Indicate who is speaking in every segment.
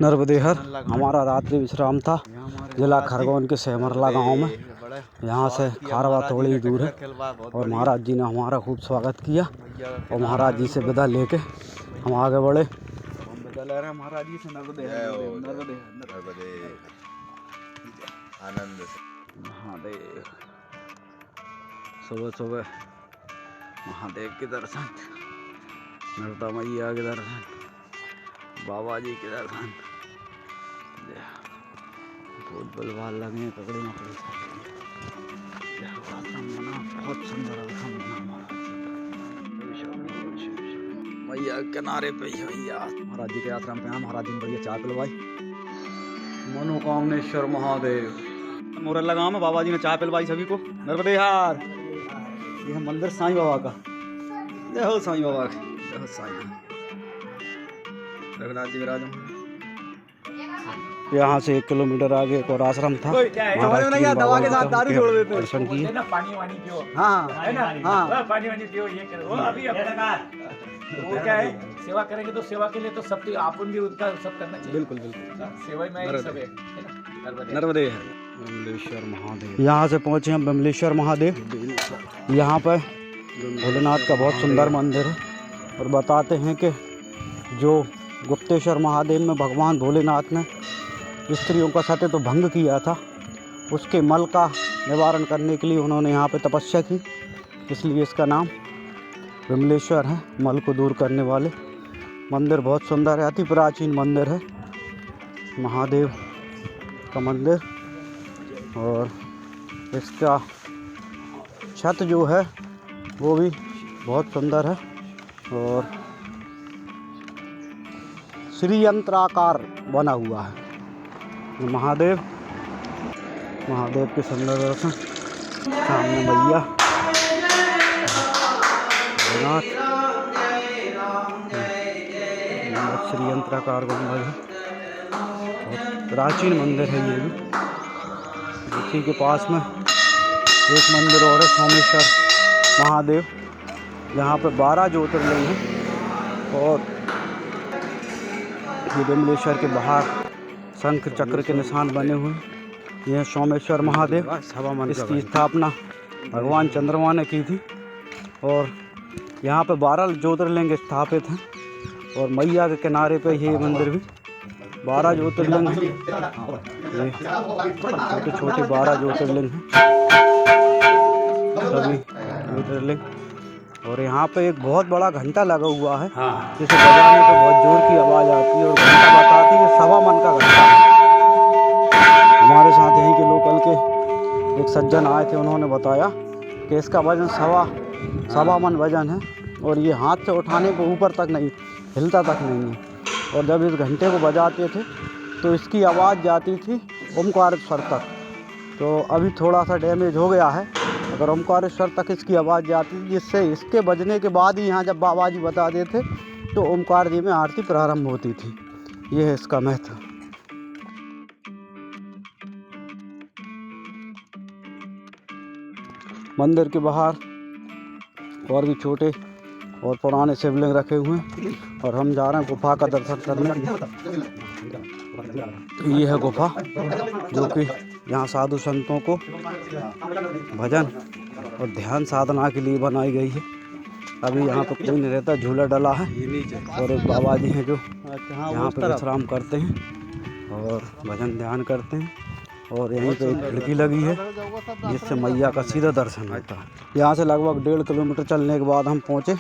Speaker 1: नर्मदेहर हमारा रात्रि विश्राम था। जिला खरगोन के सेमरला गांव में। यहाँ से खारवा थोड़ी दूर है और महाराज जी ने हमारा खूब स्वागत किया और महाराज जी से विदा लेके हम आगे बढ़े। महाराज जी से आनंद महादेव। सुबह सुबह महादेव के दर्शन, नर्मदा मैया के दर्शन, बाबा जी के दर्शन। बहुत बलवाल लगे पकड़े मकड़े बहुत सुंदर आश्रम बना मैया किनारे पे ही भैया महाराज जी के आश्रम पे। महाराज जी ने बढ़िया चाय पिलवाई। मनोकामनेश्वर महादेव मुरल्ला गाँव में बाबा जी ने चाय पिलवाई सभी को। नर्मदेहार ये है मंदिर साईं बाबा का। जय हो साईं बाबा का, जय हो साईं। रघुनाथ जी विराज। यहाँ से 1 किलोमीटर आगे एक और आश्रम था। दवा के साथ दारू छोड़ देते दर्शन किए।
Speaker 2: पानी वानी पियो।
Speaker 1: हाँ हाँ
Speaker 2: पानी वानी पियो ये करो। वो अभी वो क्या है, सेवा करेंगे तो सेवा के लिए तो सब आपन भी उनका सब करना चाहिए। बिल्कुल बिल्कुल, सेवा में ही सब है।
Speaker 1: नर्मदे विमलेश्वर महादेव। यहाँ से पहुँचे हम विमलेश्वर महादेव। यहाँ पर भोलेनाथ का बहुत सुंदर मंदिर है और बताते हैं कि जो गुप्तेश्वर महादेव में भगवान भोलेनाथ ने स्त्रियों का सत्य तो भंग किया था, उसके मल का निवारण करने के लिए उन्होंने यहाँ पे तपस्या की, इसलिए इसका नाम विमलेश्वर है। मल को दूर करने वाले मंदिर बहुत सुंदर है। अति प्राचीन मंदिर है महादेव का मंदिर। और इसका छत जो है वो भी बहुत सुंदर है और श्रीयंत्राकार बना हुआ है। महादेव के सुंदर दर्शन। सामने मैया श्रीयंत्राकार गुंबद है। बहुत प्राचीन मंदिर है ये भी। इसी के पास में एक मंदिर और है सोमेश्वर महादेव। यहाँ पर 12 ज्योतिर्लिंग हैं और ये विमलेश्वर के बाहर शंख चक्र के निशान बने हुए हैं। यह सोमेश्वर महादेव, इसकी स्थापना भगवान चंद्रमा ने की थी और यहाँ पे 12 ज्योतिर्लिंग स्थापित हैं और मैया के किनारे पे ये मंदिर भी 12 ज्योतिर्लिंग हैं। ये छोटे छोटे 12 ज्योतिर्लिंग हैं सभी ज्योतिर्लिंग। और यहाँ पे एक बहुत बड़ा घंटा लगा हुआ है जिसे बजाने पे बहुत जोर की आवाज़ आती है और घंटा बताती है 1.25 मन का घंटा है। हमारे साथ यहीं के लोकल के एक सज्जन आए थे, उन्होंने बताया कि इसका वजन 1.25 मन वजन है और ये हाथ से उठाने को ऊपर तक नहीं हिलता तक नहीं है। और जब इस घंटे को बजाते थे तो इसकी आवाज़ जाती थी ओमकारेश्वर तक। तो अभी थोड़ा सा डैमेज हो गया है। अगर ओमकारेश्वर तक इसकी आवाज़ जाती थी, जिससे इसके बजने के बाद ही यहाँ जब बाबा जी बता देते तो ओमकार जी में आरती प्रारंभ होती थी। ये है इसका महत्व। मंदिर के बाहर और भी छोटे और पुराने शिवलिंग रखे हुए हैं और हम जा रहे हैं गुफा का दर्शन करने। ये है गुफा जो कि यहाँ साधु संतों को भजन और ध्यान साधना के लिए बनाई गई है। अभी यहाँ पे कोई नहीं रहता, झूला डला है और एक बाबा जी हैं जो यहाँ पे विश्राम करते हैं और भजन ध्यान करते हैं। और यहीं पे एक खिड़की लगी है जिससे मैया का सीधा दर्शन होता है। यहाँ से लगभग 1.5 किलोमीटर चलने के बाद हम पहुँचे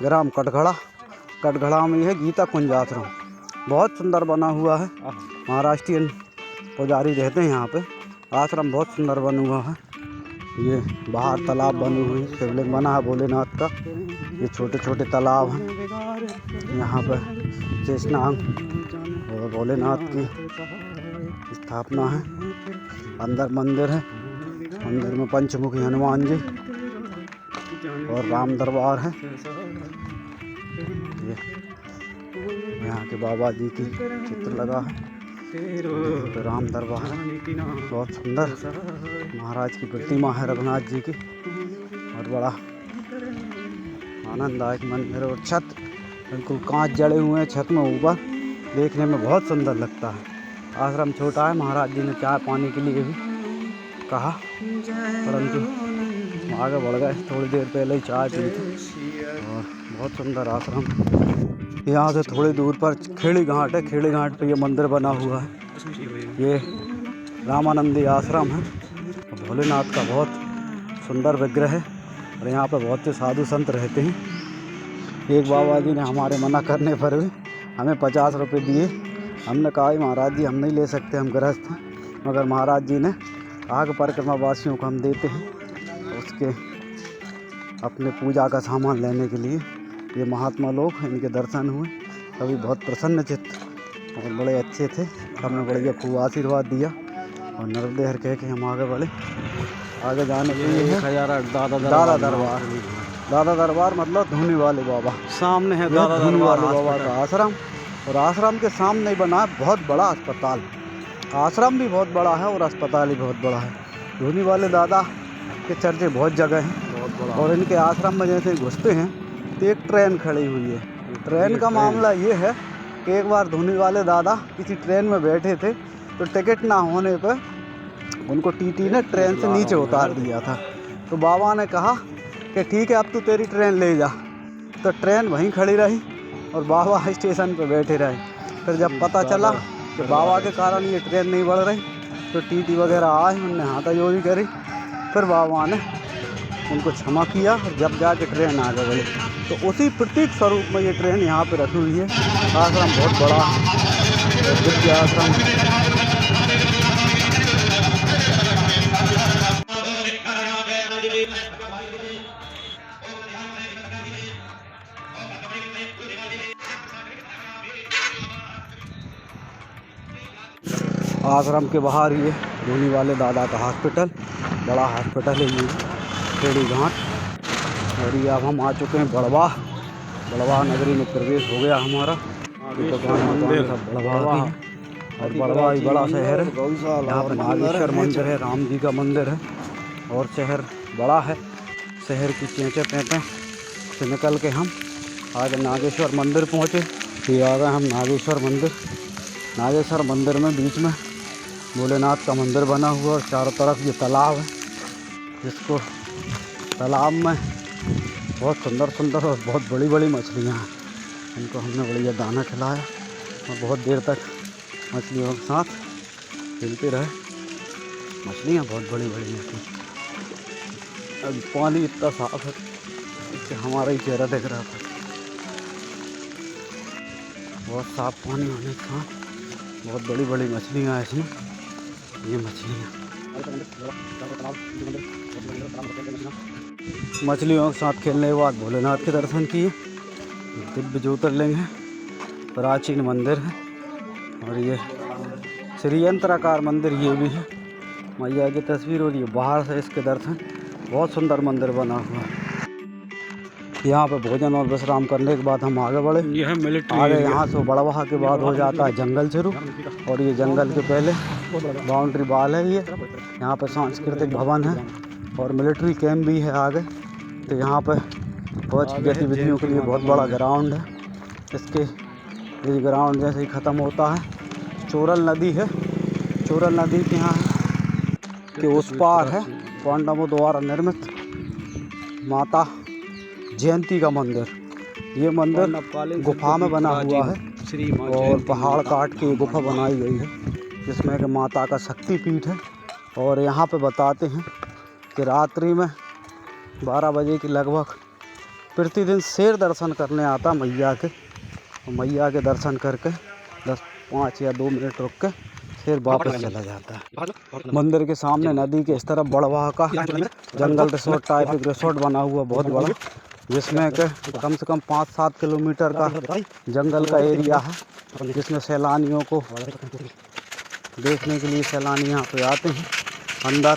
Speaker 1: ग्राम कटघड़ा। कटघड़ा में है गीता कुंज आश्रम, बहुत सुंदर बना हुआ है। महाराष्ट्रीयन पुजारी रहते हैं यहाँ पे। आश्रम बहुत सुंदर बना हुआ है। ये बाहर तालाब बने हुए हैं, शिवलिंग बना है भोलेनाथ का। ये छोटे छोटे तालाब हैं। यहाँ पर शेषनाग और भोलेनाथ की स्थापना है। अंदर मंदिर है, मंदिर में पंचमुखी हनुमान जी और राम दरबार है। ये यहाँ के बाबा जी की चित्र लगा है। तो राम दरबार बहुत सुंदर महाराज की प्रतिमा है रघुनाथ जी की। और बड़ा आनंददायक मंदिर और छत बिल्कुल कांच जड़े हुए हैं छत में ऊपर। देखने में बहुत सुंदर लगता है। आश्रम छोटा है, महाराज जी ने चाय पानी के लिए भी कहा, परंतु आगे बढ़ गए। थोड़ी देर पहले ही चाय पी थी और बहुत सुंदर आश्रम। यहाँ से थोड़ी दूर पर खेड़ी घाट है। खेड़ी घाट पे ये मंदिर बना हुआ है। ये रामानंदी आश्रम है। भोलेनाथ का बहुत सुंदर विग्रह है और यहाँ पर बहुत से साधु संत रहते हैं। एक बाबा जी ने हमारे मना करने पर भी हमें 50 रुपये दिए। हमने कहा महाराज जी हम नहीं ले सकते, हम गृहस्थ हैं, मगर महाराज जी ने कहा कि परिक्रमा वासियों को हम देते हैं उसके अपने पूजा का सामान लेने के लिए। ये महात्मा लोग, इनके दर्शन हुए, सभी बहुत प्रसन्न चित्त और बड़े अच्छे थे। हमने बढ़िया खूब आशीर्वाद दिया और नर्मदे हर कह के हम आगे बढ़े। आगे जाने के लिए दादा दरबार मतलब धूनी वाले बाबा सामने है। दादा धूनी वाले बाबा का आश्रम और आश्रम के सामने ही बना है बहुत बड़ा अस्पताल। आश्रम भी बहुत बड़ा है और अस्पताल भी बहुत बड़ा है। धूनी वाले दादा के चर्चे बहुत जगह हैं और इनके आश्रम में जैसे घुसते हैं तो एक ट्रेन खड़ी हुई है। ट्रेन का मामला ये है कि एक बार धूनी वाले दादा किसी ट्रेन में बैठे थे तो टिकट ना होने पर उनको टीटी ने ट्रेन से नीचे उतार दिया था। तो बाबा ने कहा कि ठीक है अब तो तेरी ट्रेन ले जा। तो ट्रेन वहीं खड़ी रही और बाबा स्टेशन पे बैठे रहे। फिर जब पता चला कि बाबा के कारण ये ट्रेन नहीं बढ़ रही तो टीटी वगैरह आए, उनने हाथाजोड़ी करी। फिर बाबा ने उनको क्षमा किया और जब जाके ट्रेन आगे बढ़ी। तो उसी प्रतीक स्वरूप में ये ट्रेन यहाँ पे रखी हुई है। आश्रम बहुत बड़ा है, दिव्य आश्रम। आश्रम के बाहर ये धूनी वाले दादा का हॉस्पिटल, बड़ा हॉस्पिटल है ये खेड़ी घाट। और ये अब हम आ चुके हैं बड़वा नगरी में प्रवेश हो गया हमारा। मंदिर सब बड़वा की और बड़वा ही बड़ा शहर है। यहाँ पर नागेश्वर मंदिर है, राम जी का मंदिर है और शहर बड़ा है। शहर की चेंचे पेंटे से निकल के हम आगे नागेश्वर मंदिर पहुँचे। फिर आ गए हम नागेश्वर मंदिर में बीच में भोलेनाथ का मंदिर बना हुआ और चारों तरफ ये तालाब है, जिसको तालाब में बहुत सुंदर और बहुत बड़ी मछलियाँ हैं। इनको हमने बढ़िया दाना खिलाया और बहुत देर तक मछलियों के साथ खेलते रहे। मछलियाँ बहुत बड़ी मछली। अब पानी इतना साफ है इससे हमारा ही चेहरा दिख रहा था। बहुत साफ पानी होने के साथ बहुत बड़ी मछलियाँ हैं इसमें। ये मछलियों के साथ खेलने के बाद भोलेनाथ के दर्शन किए। दिव्य ज्योतिर्लिंग है, प्राचीन मंदिर है और ये श्रीयंत्राकार मंदिर ये भी है। मैया की तस्वीर और ये बाहर से इसके दर्शन। बहुत सुंदर मंदिर बना हुआ है। यहाँ पे भोजन और विश्राम करने के बाद हम आगे बढ़े। यह मिलिट्री आगे यहाँ से बड़वाह के बाद हो जाता है जंगल शुरू और ये जंगल के पहले बाउंड्री वाल है। ये यहाँ पे सांस्कृतिक भवन है और मिलिट्री कैंप भी है आगे। तो यहाँ पे फौज की गतिविधियों के लिए बहुत बड़ा ग्राउंड है। इसके ये ग्राउंड जैसे ही ख़त्म होता है चोरल नदी है। चोरल नदी के यहाँ के उस पार है पांडवों द्वारा निर्मित माता जयंती का मंदिर। ये मंदिर गुफा में बना हुआ है और पहाड़ काट के गुफा बनाई गई है, जिसमें कि माता का शक्तिपीठ है। और यहाँ पे बताते हैं कि रात्रि में 12 बजे के लगभग प्रतिदिन शेर दर्शन करने आता मैया के। और मैया के दर्शन करके 5 या 2 मिनट रुक के फिर वापस चला जाता है। मंदिर के सामने नदी के इस तरफ बड़वाह का जंगल रिसोर्ट टाइप एक रिसोर्ट बना हुआ बहुत बड़ा, जिसमें कि कम से कम 5-7 किलोमीटर का जंगल का एरिया है, जिसमें सैलानियों को देखने के लिए सैलानी यहाँ पे आते हैं। अंदर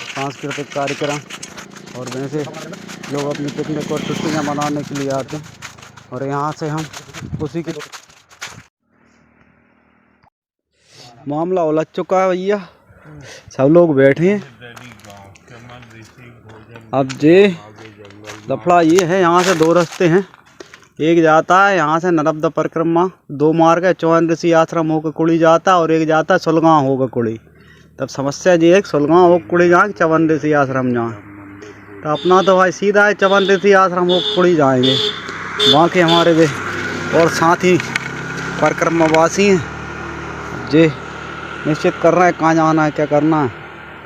Speaker 1: सांस्कृतिक कार्यक्रम और वैसे लोग अपनी पिकनिक और छुट्टियाँ मनाने के लिए आते हैं। और यहाँ से हम उसी के मामला उलझ चुका है भैया, सब लोग बैठे हैं। अब जे लफड़ा ये है, यहाँ से 2 रास्ते हैं। एक जाता है यहाँ से नर्मदा परिक्रमा, 2 मार्ग है, चौहान ऋषि आश्रम होकर कुड़ी जाता है और एक जाता है सुलगांव होकर कुड़ी। तब समस्या जी है सुलगांव होकर कुड़ी जाए चौहान ऋषि आश्रम जाए, तो अपना तो भाई सीधा है चौहान ऋषि आश्रम होकर कुड़ी जाएंगे। बाकी हमारे वे और साथी परिक्रमावासी हैं जे निश्चित कर रहे हैं कहाँ जाना है क्या करना है।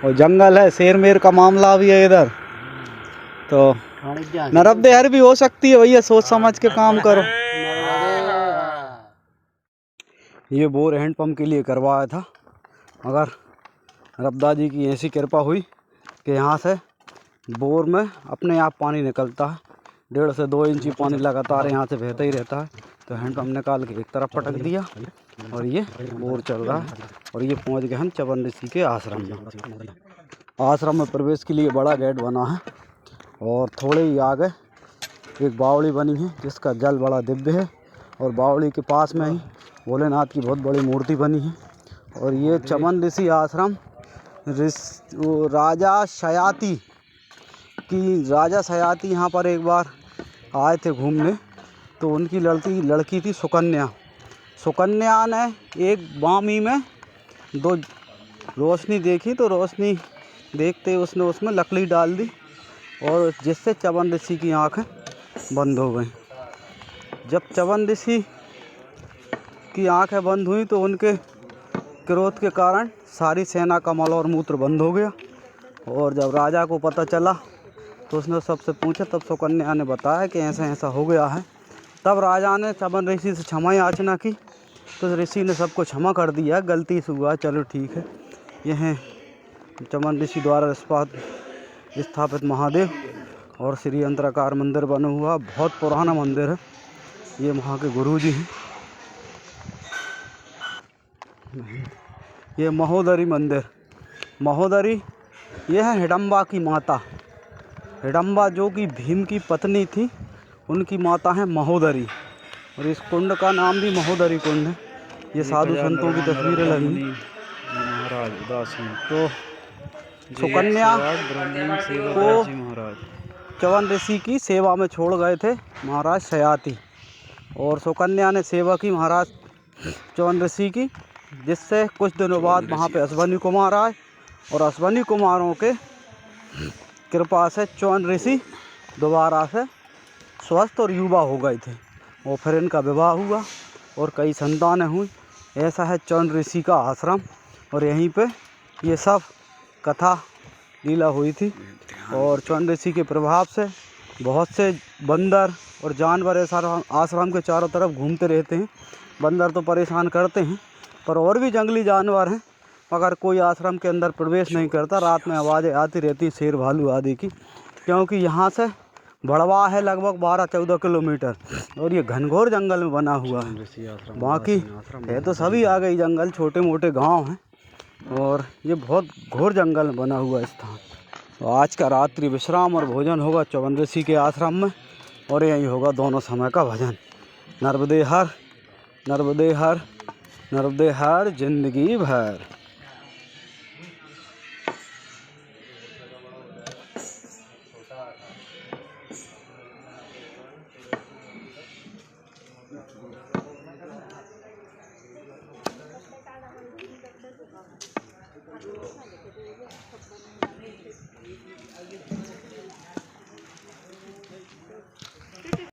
Speaker 1: और जंगल है, शेर मेर का मामला भी है इधर, तो नरबदेहर भी हो सकती है भैया, सोच समझ के काम करो। ये बोर हैंडपम्प के लिए करवाया था, मगर नर्मदा जी की ऐसी कृपा हुई कि यहाँ से बोर में अपने आप पानी निकलता है। 1.5 से 2 इंची पानी लगातार यहाँ से बहता ही रहता है। तो हैंडपम्प निकाल के एक तरफ पटक दिया और ये बोर चल रहा है। और ये पहुँच गए हम चौहान ऋषि के आश्रम में। आश्रम में प्रवेश के लिए बड़ा गेट बना है और थोड़े ही आगे एक बावड़ी बनी है जिसका जल बड़ा दिव्य है। और बावड़ी के पास में ही भोलेनाथ की बहुत बड़ी मूर्ति बनी है। और ये चौहान ऋषि आश्रम राजा सयाती यहाँ पर एक बार आए थे घूमने, तो उनकी लड़की थी सुकन्या ने एक बामी में 2 रोशनी देखी, तो रोशनी देखते उसने उसमें लकड़ी डाल दी और जिससे चौहान ऋषि की आँखें बंद हो गई। जब चौहान ऋषि की आँखें बंद हुई तो उनके क्रोध के कारण सारी सेना का मल और मूत्र बंद हो गया। और जब राजा को पता चला तो उसने सबसे पूछा, तब सुकन्या ने बताया कि ऐसा ऐसा हो गया है। तब राजा ने चौहान ऋषि से क्षमा याचना की, तो ऋषि ने सबको क्षमा कर दिया, गलती से हुआ, चलो ठीक है। यह चौहान ऋषि द्वारा स्थापित महादेव और श्री यंत्राकार मंदिर बना हुआ, बहुत पुराना मंदिर है। ये वहाँ के गुरु जी हैं। ये महोदरी मंदिर, महोदरी यह है हिडम्बा की माता। हिडम्बा जो कि भीम की पत्नी थी, उनकी माता है महोदरी। और इस कुंड का नाम भी महोदरी कुंड है। ये साधु संतों की तस्वीरें लगी महाराज उदासी। तो सुकन्या को चौहान ऋषि की सेवा में छोड़ गए थे महाराज सयाती, और सुकन्या ने सेवा की महाराज चौहान ऋषि की, जिससे कुछ दिनों बाद वहाँ पे अश्वनी कुमार आए और अश्वनी कुमारों के कृपा से चौहान ऋषि दोबारा से स्वस्थ और युवा हो गए थे। और फिर इनका विवाह हुआ और कई संतानें हुई। ऐसा है चौहान ऋषि का आश्रम। और यहीं पे ये सब कथा लीला हुई थी। और चौहान ऋषि के प्रभाव से बहुत से बंदर और जानवर ऐसा आश्रम के चारों तरफ घूमते रहते हैं। बंदर तो परेशान करते हैं, पर और भी जंगली जानवर हैं, मगर कोई आश्रम के अंदर प्रवेश नहीं करता। रात में आवाज़ें आती रहती शेर भालू आदि की, क्योंकि यहाँ से भड़वा है लगभग 12-14 किलोमीटर और ये घनघोर जंगल में बना हुआ है। बाकी है तो सभी आ गई जंगल, छोटे मोटे गांव हैं, और ये बहुत घोर जंगल में बना हुआ स्थान। तो आज का रात्रि विश्राम और भोजन होगा चौहान ऋषि के आश्रम में, और यही होगा दोनों समय का भजन। नर्मदे हर, नर्मदे हर, नर्मदे हर जिंदगी भर।